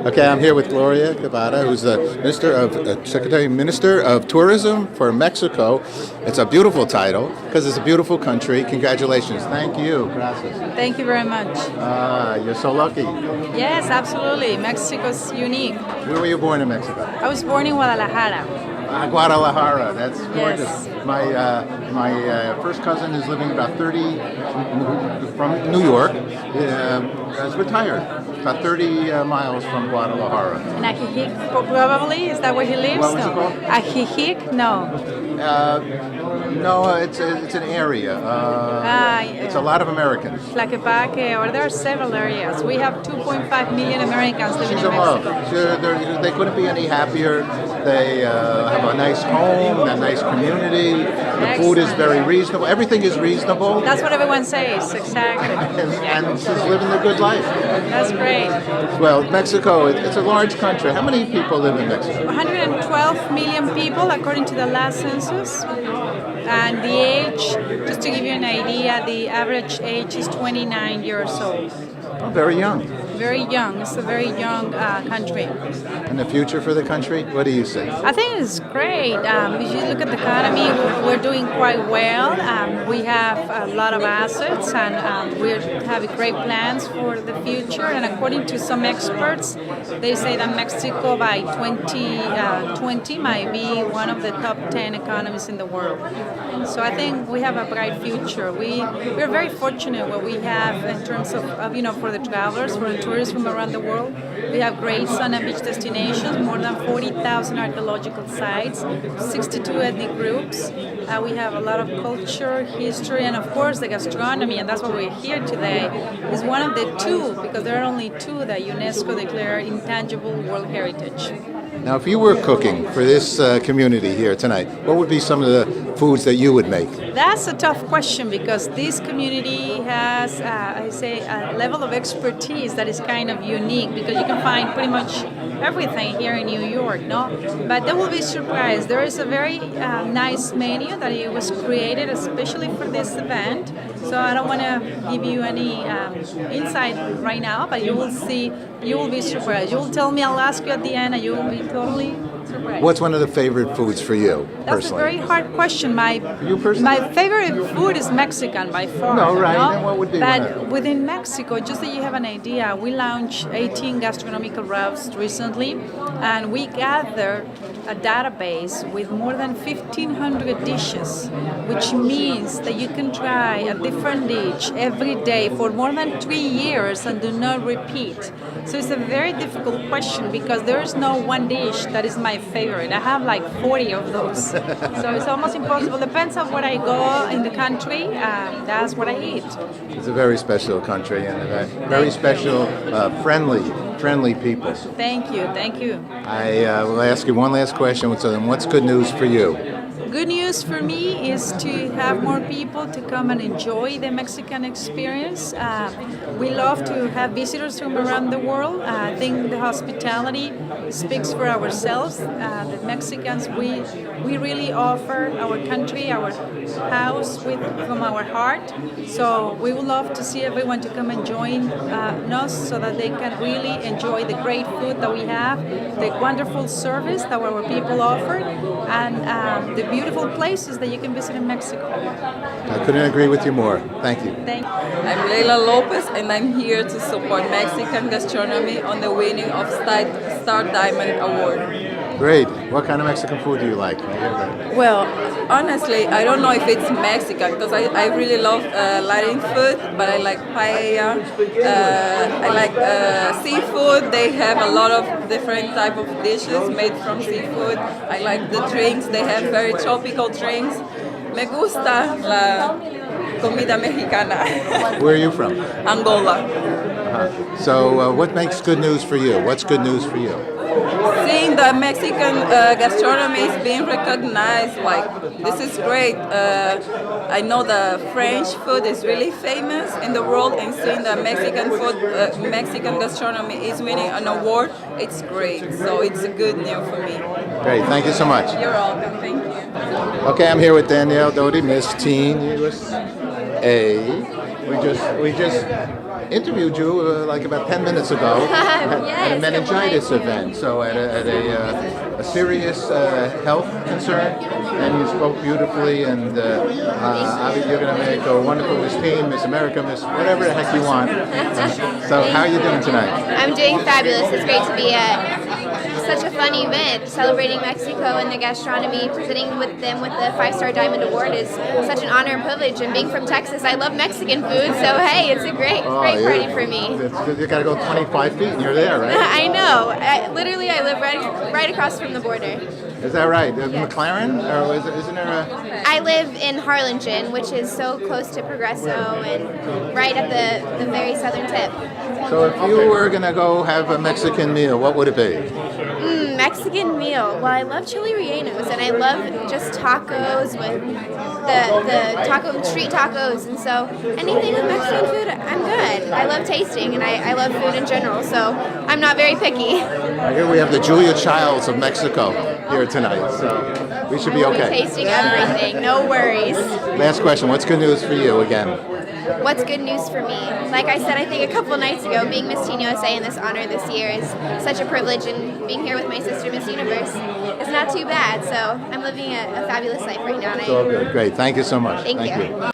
Okay, I'm here with Gloria Cavada, who's the Secretary Minister of Tourism for Mexico. It's a beautiful title because it's a beautiful country. Congratulations. Thank you. Gracias. Thank you very much. You're so lucky. Yes, absolutely. Mexico's unique. Where were you born in Mexico? I was born in Guadalajara. Guadalajara. That's gorgeous. Yes. My first cousin is living about 30 from New York. Is retired. About 30 miles from Guadalajara. In Ajijic, probably? Is that where he lives? What was it No. called? Ajijic? No. No, it's an area. It's a lot of Americans. Tlaquepaque, or there are several areas. We have 2.5 million Americans living She's in in love. Mexico. They couldn't be any happier. They have a nice home, a nice community. The food is very reasonable. Everything is reasonable. That's what everyone says, exactly. And she's living the good life. That's great. Well, Mexico, it's a large country. How many people live in Mexico? 112 million people according to the last census. And the age, just to give you an idea, the average age is 29 years old. Oh, very young. Very young. It's a very young country. And the future for the country, what do you see? I think it's great. If you look at the economy, we're doing quite well. We have a lot of assets, and we have great plans for the future. And according to some experts, they say that Mexico by 2020 might be one of the top 10 economies in the world. So I think we have a bright future. We're very fortunate what we have in terms of for the travelers, for the tourists from around the world. We have great sun and beach destinations, more than 40,000 archaeological sites, 62 ethnic groups. We have a lot of culture, history, and of course the gastronomy, and that's why we're here today, is one of the two, because there are only two that UNESCO declared intangible World Heritage. Now, if you were cooking for this community here tonight, what would be some of the foods that you would make? That's a tough question because this community has, a level of expertise that is kind of unique because you can find pretty much everything here in New York, no? But they will be surprised. There is a very nice menu that it was created especially for this event. So I don't want to give you any insight right now, but you will see, you will be surprised. You will tell me, I'll ask you at the end, and you will be totally surprised. What's one of the favorite foods for you, That's personally? a very hard question. You personally? My favorite food is Mexican by far. No, right. And what would be one of But them? within Mexico, just that you have an idea, we launched 18 gastronomical routes recently, and we gather a database with more than 1,500 dishes, which means that you can try a different dish every day for more than 3 years and do not repeat. So it's a very difficult question because there is no one dish that is my favorite. I have like 40 of those. So it's almost impossible. Depends on where I go in the country, that's what I eat. It's a very special country and very special, friendly people. Thank you, thank you. I will ask you one last question. So then, what's good news for you? Good news for me is to have more people to come and enjoy the Mexican experience. We love to have visitors from around the world. I think the hospitality speaks for ourselves. The Mexicans, we really offer our country, our house from our heart. So we would love to see everyone to come and join us so that they can really enjoy the great food that we have, the wonderful service that our people offer, and the beautiful places that you can visit in Mexico. I couldn't agree with you more. Thank you. Thank you. I'm Leila Lopez, and I'm here to support Mexican gastronomy on the winning of Star Diamond Award. Great. What kind of Mexican food do you like? Well, honestly, I don't know if it's Mexican because I really love Latin food, but I like paella. I like seafood. They have a lot of different type of dishes made from seafood. I like the drinks. They have very tropical drinks. Me gusta la comida mexicana. Where are you from? Angola. So what makes good news for you? What's good news for you? Seeing the Mexican gastronomy is being recognized, like, this is great. I know the French food is really famous in the world, and seeing the Mexican food, Mexican gastronomy is winning an award, it's great. So it's a good news for me. Great, thank you so much. You're welcome, thank you. Okay, I'm here with Danielle Doty, Miss Teen USA. We just interviewed you like about 10 minutes ago at Yes, a meningitis couple nights event. So at a serious health concern, and you spoke beautifully. And you're going to make a wonderful Miss Teen, Miss America, Miss whatever the heck you want. So how are you doing tonight? I'm doing fabulous. It's great to be at such a fun event, celebrating Mexico and the gastronomy. Presenting with them with the 5-Star Diamond Award is such an honor and privilege. And being from Texas, I love Mexican food, so hey, it's a great party for me. You got to go 25 feet, and you're there, right? I know. I live right across from the border. Is that right? McLaren, or isn't there a? I live in Harlingen, which is so close to Progresso and right at the very southern tip. So if you were going to go have a Mexican meal, what would it be? Mexican meal. Well, I love chili rellenos, and I love just tacos with the street tacos, and so anything with Mexican food, I'm good. I love tasting, and I love food in general, so I'm not very picky. I hear we have the Julia Childs of Mexico here tonight, so we should be okay. Tasting everything, no worries. Last question, what's good news for you again? What's good news for me? Like I said, I think a couple nights ago, being Miss Teen USA in this honor this year is such a privilege, and being here with my sister, Miss Universe, is not too bad. So I'm living a fabulous life right now. And It's all good. Great. Thank you so much. Thank you.